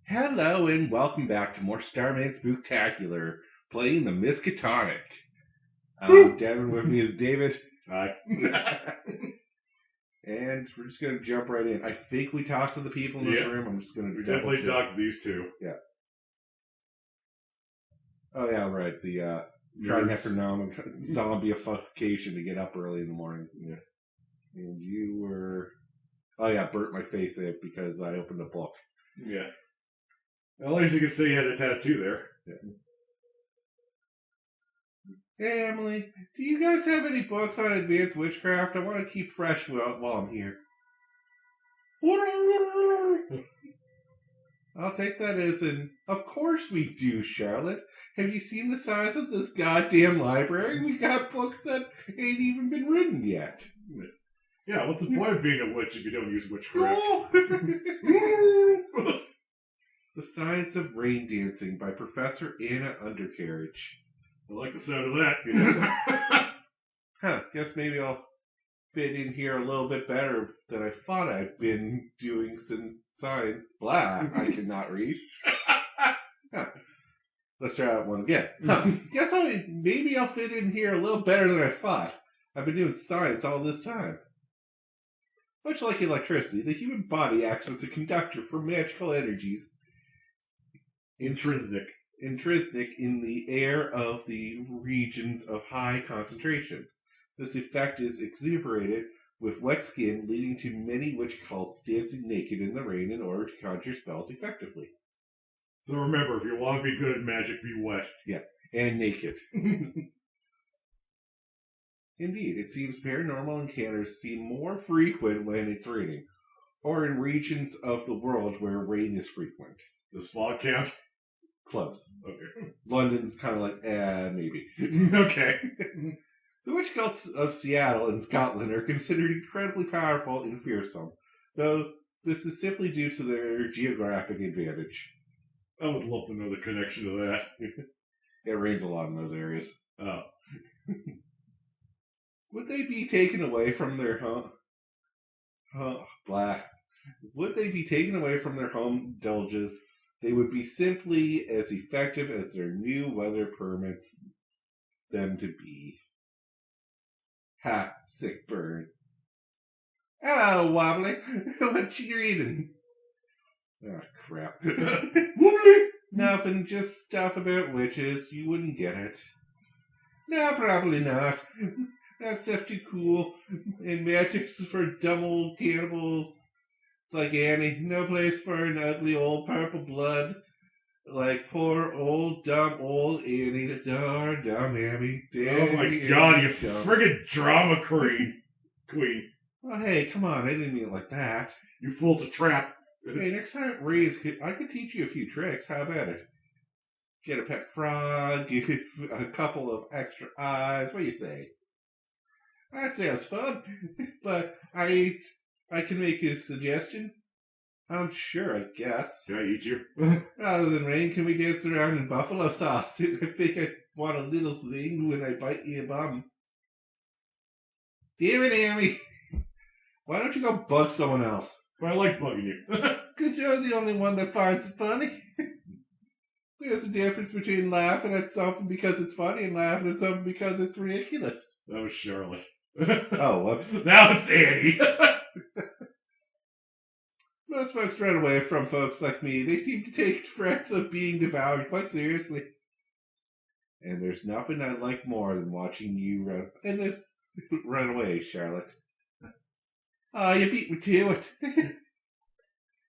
Hello and welcome back to more Starman Spooktacular, playing the Miskatonic. Devin, with me is David. Hi. And we're just going to jump right in. I think we talked to the people in this room. I'm just going to We definitely talked to these two. Yeah. Oh, yeah, right. The trimetronome zombie-ification to get up early in the mornings. Yeah. And you were... Oh, yeah, burnt my face out because I opened a book. Yeah. Well, at least you can say you had a tattoo there. Yeah. Hey, Emily, do you guys have any books on advanced witchcraft? I want to keep fresh while I'm here. I'll take that as an, of course we do, Charlotte. Have you seen the size of this goddamn library? We got books that ain't even been written yet. Yeah, what's the point of being a witch if you don't use witchcraft? The Science of Rain Dancing by Professor Anna Undercarriage. I like the sound of that. Guess maybe I'll fit in here a little bit better than I thought I'd been doing since science. Blah, I cannot read. Let's try that one again. Guess maybe I'll fit in here a little better than I thought. I've been doing science all this time. Much like electricity, the human body acts as a conductor for magical energies. Intrinsic in the air of the regions of high concentration. This effect is exacerbated with wet skin, leading to many witch cults dancing naked in the rain in order to conjure spells effectively. So remember, if you want to be good at magic, be wet. Yeah, and naked. Indeed, it seems paranormal encounters seem more frequent when it's raining, or in regions of the world where rain is frequent. Does fog count? Close. Okay. London's kind of like, maybe. Okay. The witch cults of Seattle and Scotland are considered incredibly powerful and fearsome, though this is simply due to their geographic advantage. I would love to know the connection to that. It rains a lot in those areas. Oh. Would they be taken away from their Would they be taken away from their home villages? They would be simply as effective as their new weather permits them to be. Ha, sick bird. Hello, Wobbly. What you reading? Oh, crap. Nothing, just stuff about witches. You wouldn't get it. No, probably not. That stuff too cool. And magic's for dumb old cannibals. Like Annie, no place for an ugly old purple blood. Like poor old dumb old Annie, the dumb Abby. Oh my god, you friggin' drama queen. Well, hey, come on, I didn't mean it like that. You fooled a trap. Hey, next time it rains, I could teach you a few tricks. How about it? Get a pet frog, get a couple of extra eyes. What do you say? That sounds fun, but I can make a suggestion. I'm sure, I guess. Can I eat you? Rather than rain, can we dance around in buffalo sauce? I think I want a little zing when I bite your bum. Damn it, Amy. Why don't you go bug someone else? But I like bugging you. Because you're the only one that finds it funny. There's a difference between laughing at something because it's funny and laughing at something because it's ridiculous. That was Charlotte. Oh, whoops. Now it's Annie. Most folks run away from folks like me. They seem to take threats of being devoured quite seriously. And there's nothing I like more than watching you run away, Charlotte. Oh, you beat me to it.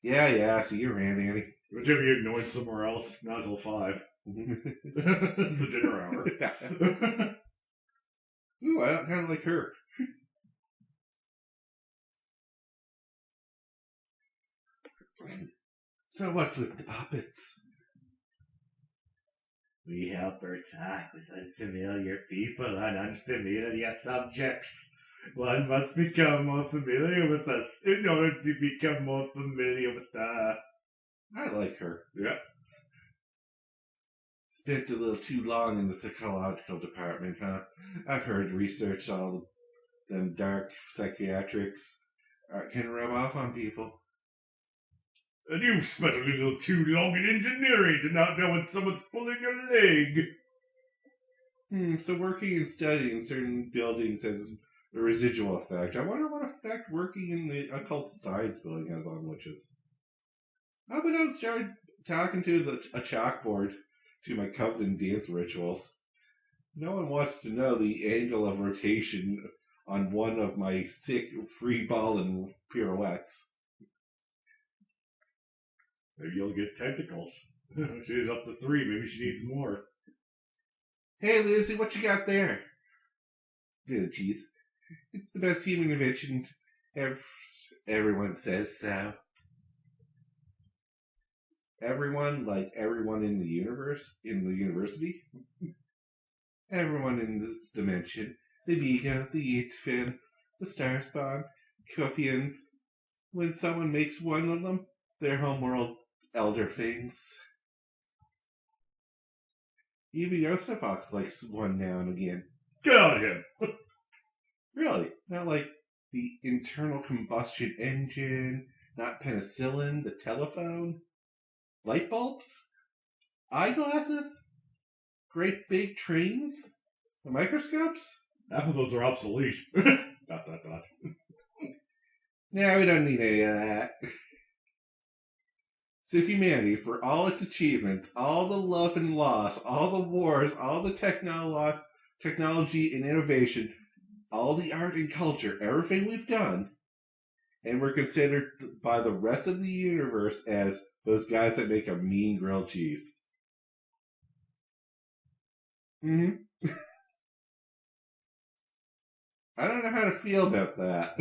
Yeah, see you around, Annie. Would you be annoyed somewhere else? Not until 5. The dinner hour. Ooh, I kind of like her. So what's with the puppets? We help her talk with unfamiliar people and unfamiliar subjects. One must become more familiar with us in order to become more familiar with her. I like her. Yeah. Spent a little too long in the psychological department, huh? I've heard research all them dark psychiatrics can rub off on people. And you've spent a little too long in engineering to not know when someone's pulling your leg. So working and studying in certain buildings has a residual effect. I wonder what effect working in the occult science building has on witches. How about I start talking to a chalkboard to my covenant dance rituals? No one wants to know the angle of rotation on one of my sick free ball and pirouettes. Maybe you'll get tentacles. She's up to 3. Maybe she needs more. Hey, Lizzie, what you got there? Good cheese. It's the best human invention. Everyone says so. Everyone, like everyone in the universe, in the university? Everyone in this dimension. The Miga, the Yitfins, the Starspawn, Kuffians. When someone makes one of them, they're homeworld elder things. Even Yosefox likes one now and again. Get on him! Really? Not like the internal combustion engine, not penicillin, the telephone, light bulbs, eyeglasses, great big trains, the microscopes? Half of those are obsolete. ... No, we don't need any of that. So humanity, for all its achievements, all the love and loss, all the wars, all the technology and innovation, all the art and culture, everything we've done, and we're considered by the rest of the universe as those guys that make a mean grilled cheese. I don't know how to feel about that.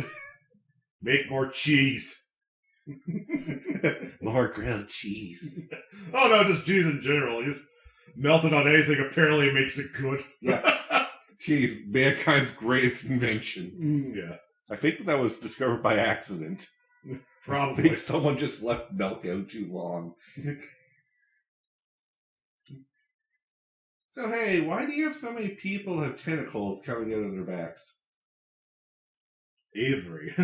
Make more cheese. More grilled cheese. Oh no, just cheese in general. Just melt it on anything, apparently it makes it good. Yeah. Cheese, mankind's greatest invention. Yeah. I think that was discovered by accident. Probably. I think someone just left milk out too long. So hey, why do you have so many people have tentacles coming out of their backs? Avery.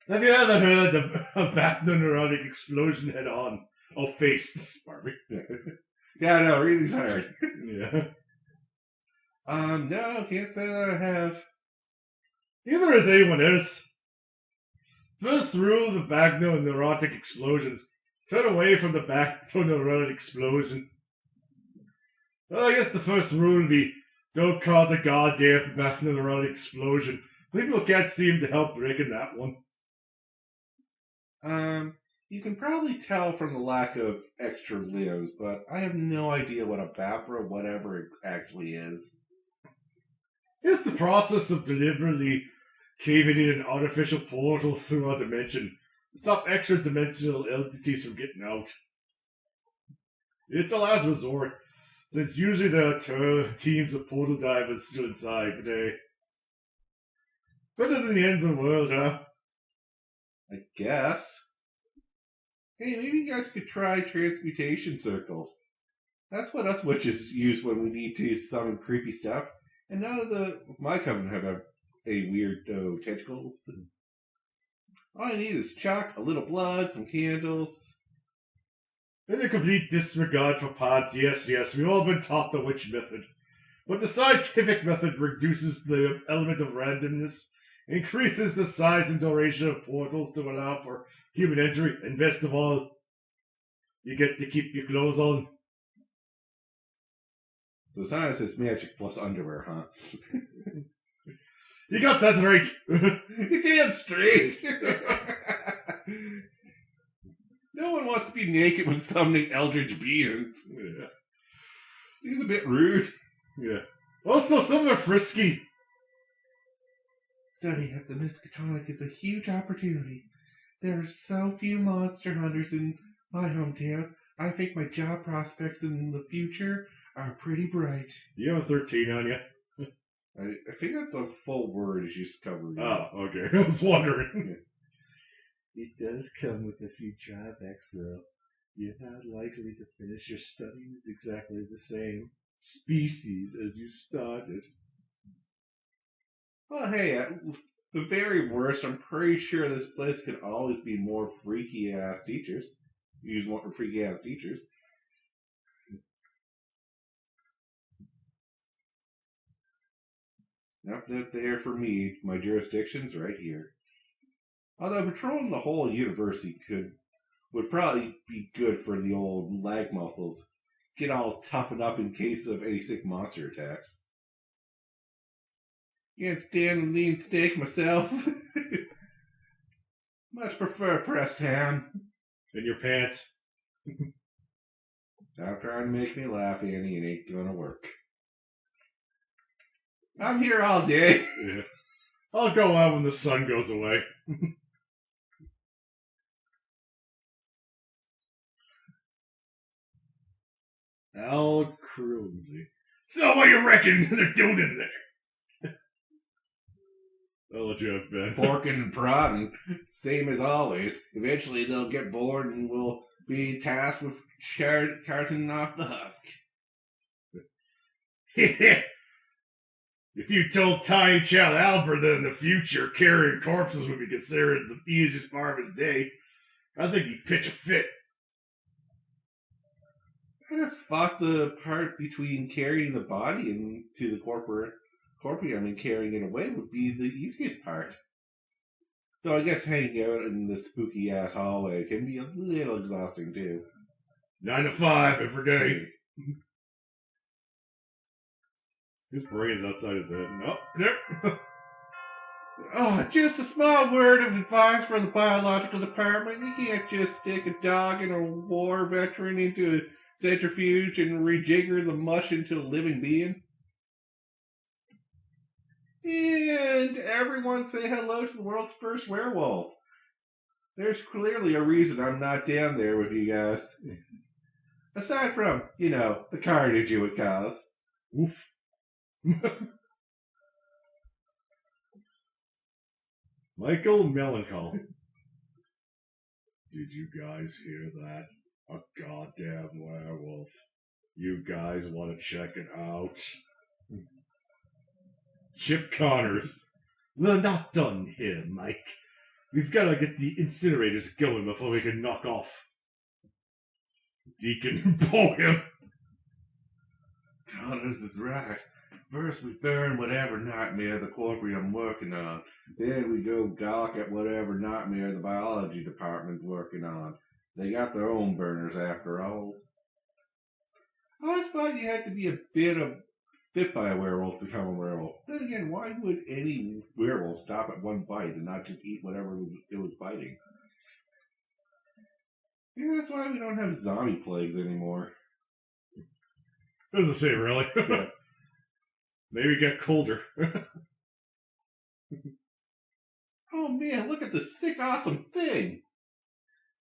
Have you ever heard of a bachneurotic explosion head on? Oh, face, Barbie. Yeah, no, reading's hard. Yeah. No, can't say that I have. Neither has anyone else. First rule of the bachneurotic explosions: turn away from the bachneurotic explosion. Well, I guess the first rule would be don't cause a goddamn bachneurotic explosion. People can't seem to help breaking that one. You can probably tell from the lack of extra limbs, but I have no idea what a bathroom, whatever it actually is. It's the process of deliberately caving in an artificial portal through our dimension to stop extra-dimensional entities from getting out. It's a last resort, since usually there are teams of portal divers still inside today. Better than the end of the world, huh? I guess. Hey, maybe you guys could try transmutation circles. That's what us witches use when we need to summon creepy stuff. And none of my coven have a weird tentacles. All I need is chalk, a little blood, some candles. In a complete disregard for pods, yes, we've all been taught the witch method. But the scientific method reduces the element of randomness, increases the size and duration of portals to allow for human entry, and best of all, you get to keep your clothes on. So science is magic plus underwear, huh? You got that right. You're damn straight. No one wants to be naked when summoning eldritch beings. Yeah. Seems a bit rude. Yeah. Also, some are frisky. Studying at the Miskatonic is a huge opportunity. There are so few monster hunters in my hometown. I think my job prospects in the future are pretty bright. You have a 13 on you. I think that's a full word as you just covered. Oh, okay. I was wondering. It does come with a few drawbacks, though. You're not likely to finish your studies exactly the same species as you started. Well, hey, the very worst, I'm pretty sure this place could always be more freaky-ass teachers. Use more freaky-ass teachers. Not there for me. My jurisdiction's right here. Although patrolling the whole university would probably be good for the old leg muscles. Get all toughened up in case of any sick monster attacks. Can't stand a lean steak myself. Much prefer pressed ham. In your pants. Stop trying to make me laugh, Annie. It ain't gonna work. I'm here all day. Yeah. I'll go out when the sun goes away. Al Cruzy. So what you reckon they're doing in there? I'll let you have Ben. Porking and prodding, same as always. Eventually they'll get bored and will be tasked with carting off the husk. If you told tiny child Albert that in the future carrying corpses would be considered the easiest part of his day, I think he'd pitch a fit. I just thought the part between carrying the body into the corporeal and carrying it away would be the easiest part. Though I guess hanging out in the spooky ass hallway can be a little exhausting too. 9 to 5 every day. His brain's outside his head. Nope. Yep. Oh, just a small word of advice for the biological department. You can't just stick a dog and a war veteran into a centrifuge and rejigger the mush into a living being. And everyone say hello to the world's first werewolf. There's clearly a reason I'm not down there with you guys. Aside from, the carnage it would cause. Oof. Michael Melancholy. Did you guys hear that? A goddamn werewolf. You guys want to check it out? Chip Connors. We're not done here, Mike. We've got to get the incinerators going before we can knock off. Deacon Boyle. Connors is right. First we burn whatever nightmare the corporeal's working on. Then we go gawk at whatever nightmare the biology department's working on. They got their own burners after all. I always thought you had to be a bit by a werewolf to become a werewolf. Then again, why would any werewolf stop at one bite and not just eat whatever it was biting? Yeah, that's why we don't have zombie plagues anymore. What does it say, really? Yeah. Maybe it got colder. Oh man, look at this sick, awesome thing!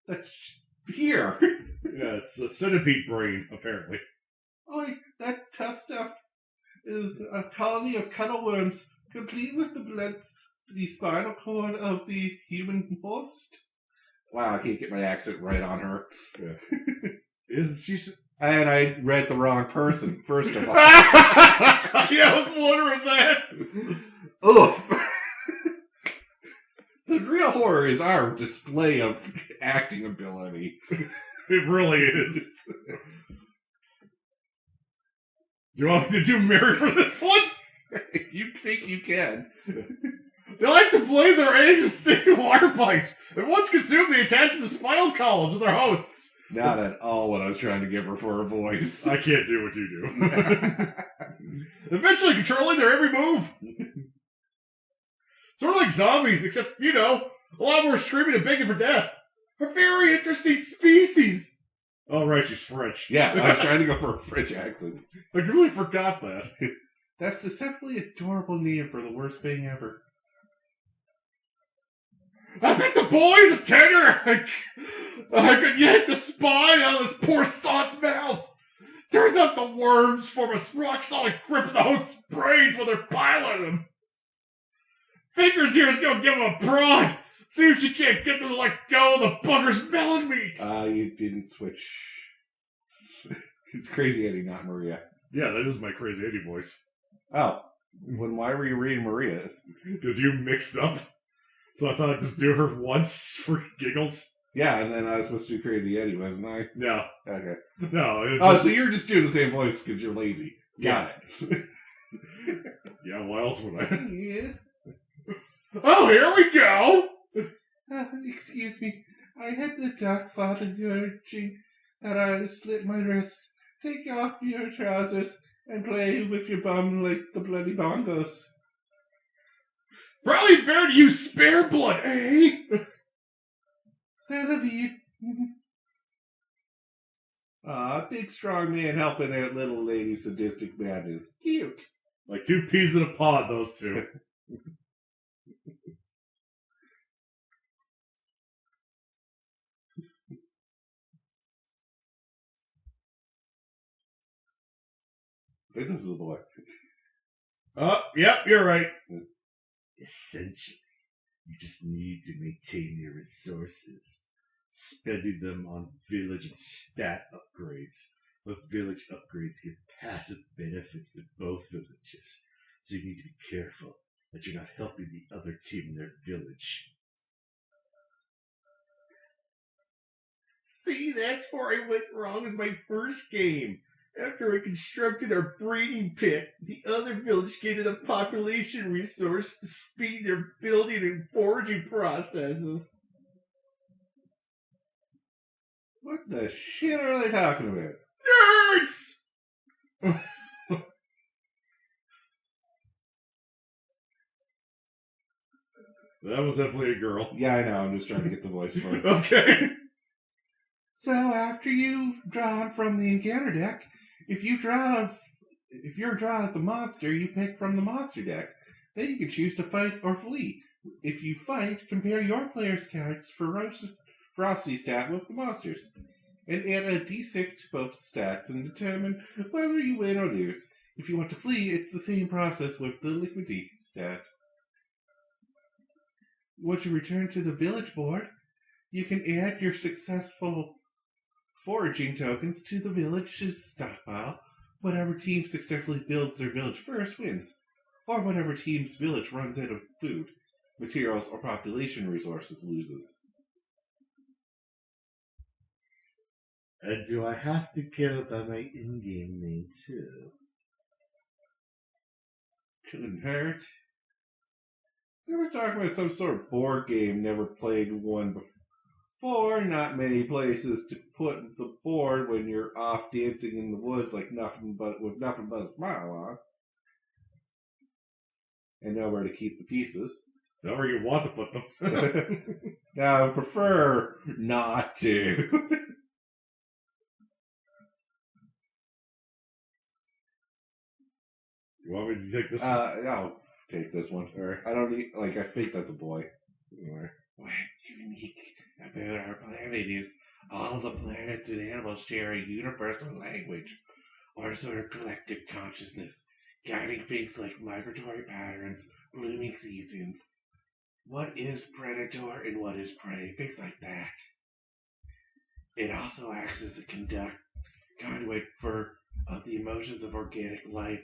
That's here! Yeah, it's a centipede brain, apparently. Oh, that tough stuff is a colony of cuttleworms, complete with the spinal cord of the human host. Wow, I can't get my accent right on her. Yeah. And I read the wrong person, first of all. Yeah, I was wondering that. Oof. The real horror is our display of acting ability. It really is. Do you want me to do Mary for this one? You think you can. They like to play their eggs with sticky water pipes. And once consumed, they attach the spinal columns of their hosts. Not at all what I was trying to give her for a voice. I can't do what you do. Eventually controlling their every move. Sort of like zombies, except, a lot more screaming and begging for death. A very interesting species. Oh, right, she's French. Yeah, I was trying to go for a French accent. I really forgot that. That's a simply adorable name for the worst thing ever. I bet the boys of tenor I could yank the spine out of this poor sot's mouth. Turns out the worms form a rock-solid grip of the host's brains while they're piling him. Fingers here is gonna give him a prod. See if she can't get them to let go of the bugger's melon meat. You didn't switch. It's Crazy Eddie, not Maria. Yeah, that is my Crazy Eddie voice. Oh, Why were you reading Maria's? Because you mixed up. So I thought I'd just do her once for giggles. Yeah, and then I was supposed to do Crazy Eddie, wasn't I? No. Okay. No. It was Oh, just, so you're just doing the same voice because you're lazy. Got it. yeah, why else would I? Yeah. Oh, here we go! Excuse me. I had the duck thought of urging that I slit my wrist. Take off your trousers and play with your bum like the bloody bongos. Probably better to use spare blood, eh? C'est la vie. Big strong man helping out little lady sadistic madness. Cute. Like 2 peas in a pod, those two. I think this is a boy. Oh, yep, you're right. Essentially, you just need to maintain your resources, spending them on village and stat upgrades. But village upgrades give passive benefits to both villages, so you need to be careful that you're not helping the other team in their village. See, that's where I went wrong with my first game. After I constructed our breeding pit, the other village gained enough population resource to speed their building and foraging processes. What the shit are they talking about? Nerds! That was definitely a girl. Yeah, I know. I'm just trying to get the voice for it. Okay. So after you've drawn from the encounter deck, if you're draw as a monster, you pick from the monster deck. Then you can choose to fight or flee. If you fight, compare your player's cards ferocity stat with the monsters, and add a d6 to both stats and determine whether you win or lose. If you want to flee, it's the same process with the liquidity stat. Once you return to the village board, you can add your successful foraging tokens to the village's stockpile. Whatever team successfully builds their village first wins, or whatever team's village runs out of food, materials, or population resources loses. And do I have to go by my in-game name too? Couldn't hurt. We were talking about some sort of board game, never played one before. Not many places to put the board when you're off dancing in the woods like nothing but a smile on. And nowhere to keep the pieces. Nowhere you want to put them. Now, I prefer not to. You want me to take this? I'll take this one. All right. I don't need, I think that's a boy. What's unique about our planet is all the planets and animals share a universal language, or sort of collective consciousness, guiding things like migratory patterns, blooming seasons, what is predator and what is prey, things like that. It also acts as a conduit of the emotions of organic life.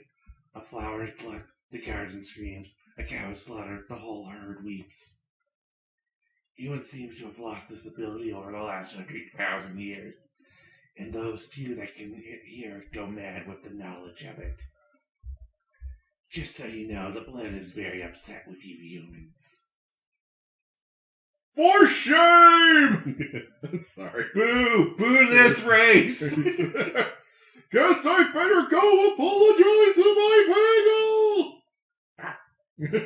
A flower is plucked, the garden screams, a cow is slaughtered, the whole herd weeps. Humans seem to have lost this ability over the last 100,000 years, and those few that can hear it go mad with the knowledge of it. Just so you know, the planet is very upset with you humans. For shame! Sorry. Boo! Boo this race! Guess I better go apologize to my bagel!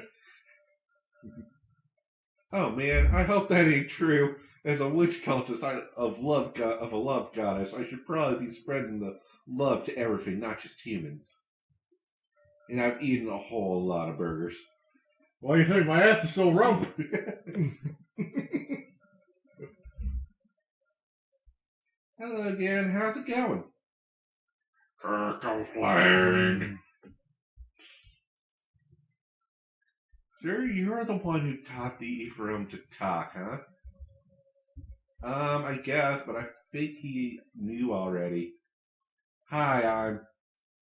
Oh man, I hope that ain't true. As a witch cultist of a love goddess, I should probably be spreading the love to everything, not just humans. And I've eaten a whole lot of burgers. Why do you think my ass is so rump? Hello again, how's it going? Complain. Sir, you're the one who taught the Ephraim to talk, huh? I guess, but I think he knew already. Hi,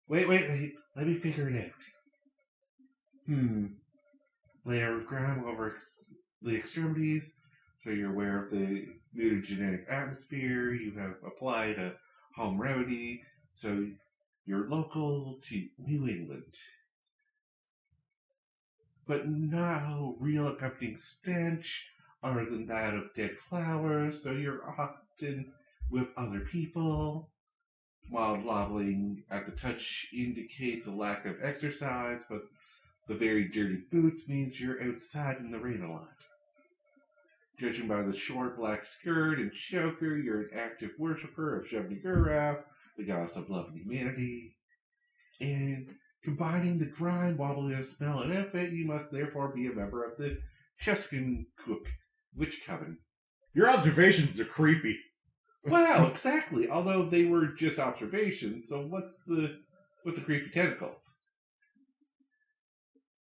Wait, let me figure it out. Layer of grime over the extremities, so you're aware of the mutagenic atmosphere. You have applied a home remedy, so you're local to New England. But no real accompanying stench other than that of dead flowers, so you're often with other people. Mild wobbling at the touch indicates a lack of exercise, but the very dirty boots means you're outside in the rain a lot. Judging by the short black skirt and choker, you're an active worshipper of Shub-Niggurath, the goddess of love and humanity. And combining the grime, wobbliness, smell, and outfit, you must therefore be a member of the Cheskin-Cook Witch Coven. Your observations are creepy. Wow, exactly. Although they were just observations, so what's with the creepy tentacles?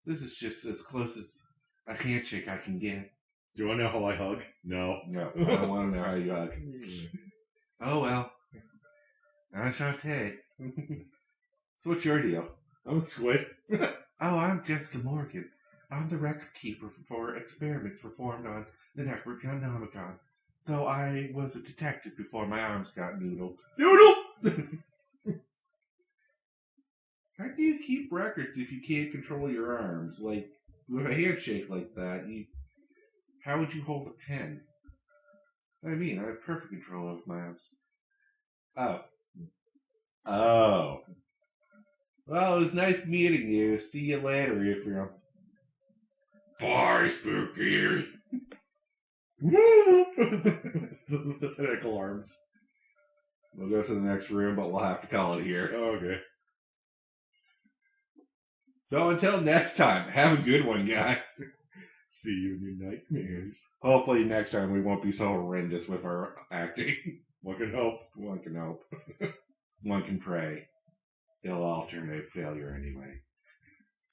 This is just as close as a handshake I can get. Do you want to know how I hug? No. No, I don't want to know how you hug. Oh well. Enchanté. So what's your deal? I'm a squid. Oh, I'm Jessica Morgan. I'm the record keeper for experiments performed on the Necronomicon. Though I was a detective before my arms got noodled. Noodle! How do you keep records if you can't control your arms? Like, with a handshake like that, how would you hold a pen? I mean, I have perfect control of my arms. Oh. Well, it was nice meeting you. See you later, Ephraim. Bye, spooky. the tentacle arms. We'll go to the next room, but we'll have to call it here. Oh, okay. So until next time, have a good one, guys. See you in your nightmares. Hopefully next time we won't be so horrendous with our acting. One can hope. One can hope. One can pray. It'll all turn out failure anyway.